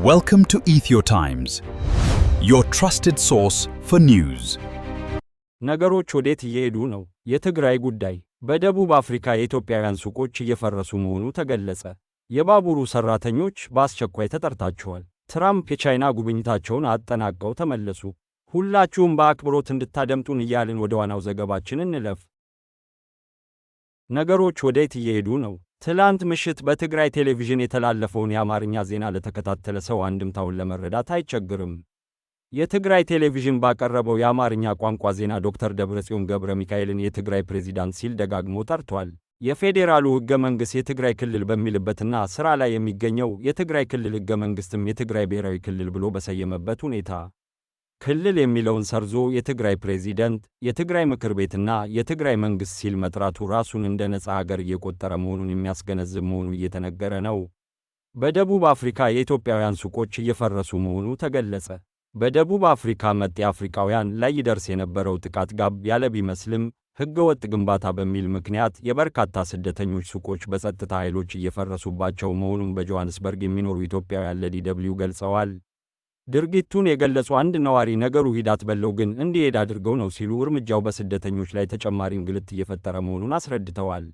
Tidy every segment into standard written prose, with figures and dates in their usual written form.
Welcome to EthioTimes, your trusted source for news. ነገሮች ወዴት እየሄዱ ነው? የትግራይ ጉዳይ በደቡብ አፍሪካ የኢትዮጵያውያን ሱቆች እየፈረሱ መሆኑ ተገለጸ። የባቡሩ ሰራተኞች በአስቸኳይ ተጠርታቸዋል። ትራምፕ የቻይና ጉብኝታቸውን አጠናቀው ተመለሱ። ሁላችሁም በአክብሮት እንድታደምጡን እያልን ወደ ዋናው ዘገባችን እንለፍ። ነገሮች ወዴት እየሄዱ ነው? ትላንት ምሽት በትግራይ ቴሌቪዥን የተላለፈውን የአማርኛ ዜና ለተከታተለ ሰው አንድምታውን ለመረዳት አይቸግርም። የትግራይ ቴሌቪዥን ባቀረበው የአማርኛ ቋንቋ ዜና ዶክተር ደብረጽዮን ገብረ ሚካኤልን የትግራይ ፕሬዝዳንት ሲል ደጋግሞ ጠርቷል። የፌዴራሉ ሕገ መንግሥት የትግራይ ክልል በሚልበትና ሥራ ላይ የሚገኘው የትግራይ ክልል ሕገ መንግሥትም የትግራይ ብሔራዊ ክልል ብሎ በሰየመበት ሁኔታ ክልል የሚለውን ሰርዞ የትግራይ ፕሬዝዳንት፣ የትግራይ ምክር ቤትና የትግራይ መንግሥት ሲል መጥራቱ ራሱን እንደ ነፃ አገር እየቆጠረ መሆኑን የሚያስገነዝብ መሆኑ እየተነገረ ነው። በደቡብ አፍሪካ የኢትዮጵያውያን ሱቆች እየፈረሱ መሆኑ ተገለጸ። በደቡብ አፍሪካ መጤ አፍሪካውያን ላይ ይደርስ የነበረው ጥቃት ጋብ ያለ ቢመስልም ሕገወጥ ግንባታ በሚል ምክንያት የበርካታ ስደተኞች ሱቆች በጸጥታ ኃይሎች እየፈረሱባቸው መሆኑን በጆሃንስበርግ የሚኖሩ ኢትዮጵያውያን ለዲደብሊው ገልጸዋል። ድርጊቱን የገለጹ አንድ ነዋሪ ነገሩ ሂደት በለው ግን እንዲሄድ አድርገው ነው ሲሉ እርምጃው በስደተኞች ላይ ተጨማሪ እንግልት እየፈጠረ መሆኑን አስረድተዋል።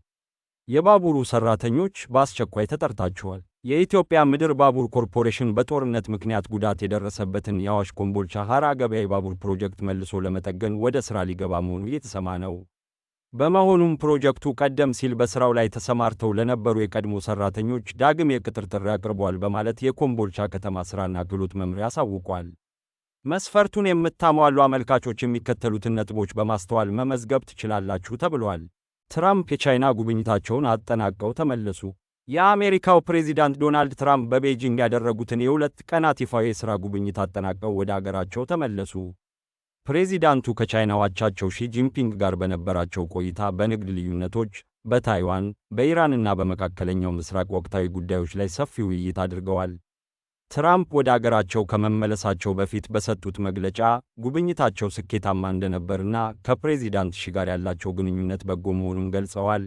የባቡሩ ሰራተኞች በአስቸኳይ ተጠርታቸዋል። የኢትዮጵያ ምድር ባቡር ኮርፖሬሽን በጦርነት ምክንያት ጉዳት የደረሰበትን የአዋሽ ኮምቦልቻ ሐራ ገበያ የባቡር ፕሮጀክት መልሶ ለመጠገን ወደ ሥራ ሊገባ መሆኑ እየተሰማ ነው። በመሆኑም ፕሮጀክቱ ቀደም ሲል በሥራው ላይ ተሰማርተው ለነበሩ የቀድሞ ሰራተኞች ዳግም የቅጥር ጥሪ አቅርቧል በማለት የኮምቦልቻ ከተማ ሥራና ክህሎት መምሪያ አሳውቋል። መስፈርቱን የምታሟሉ አመልካቾች የሚከተሉትን ነጥቦች በማስተዋል መመዝገብ ትችላላችሁ ተብሏል። ትራምፕ የቻይና ጉብኝታቸውን አጠናቀው ተመለሱ። የአሜሪካው ፕሬዝዳንት ዶናልድ ትራምፕ በቤጂንግ ያደረጉትን የ2 ቀናት ይፋዊ የሥራ ጉብኝት አጠናቀው ወደ አገራቸው ተመለሱ። ፕሬዝዳንቱ ከቻይናው አቻቸው ሺ ጂንፒንግ ጋር በነበራቸው ቆይታ በንግድ ልዩነቶች፣ በታይዋን፣ በኢራንና በመካከለኛው ምስራቅ ወቅታዊ ጉዳዮች ላይ ሰፊ ውይይት አድርገዋል። ትራምፕ ወደ አገራቸው ከመመለሳቸው በፊት በሰጡት መግለጫ ጉብኝታቸው ስኬታማ እንደነበርና ከፕሬዝዳንት ሺ ጋር ያላቸው ግንኙነት በጎ መሆኑን ገልጸዋል።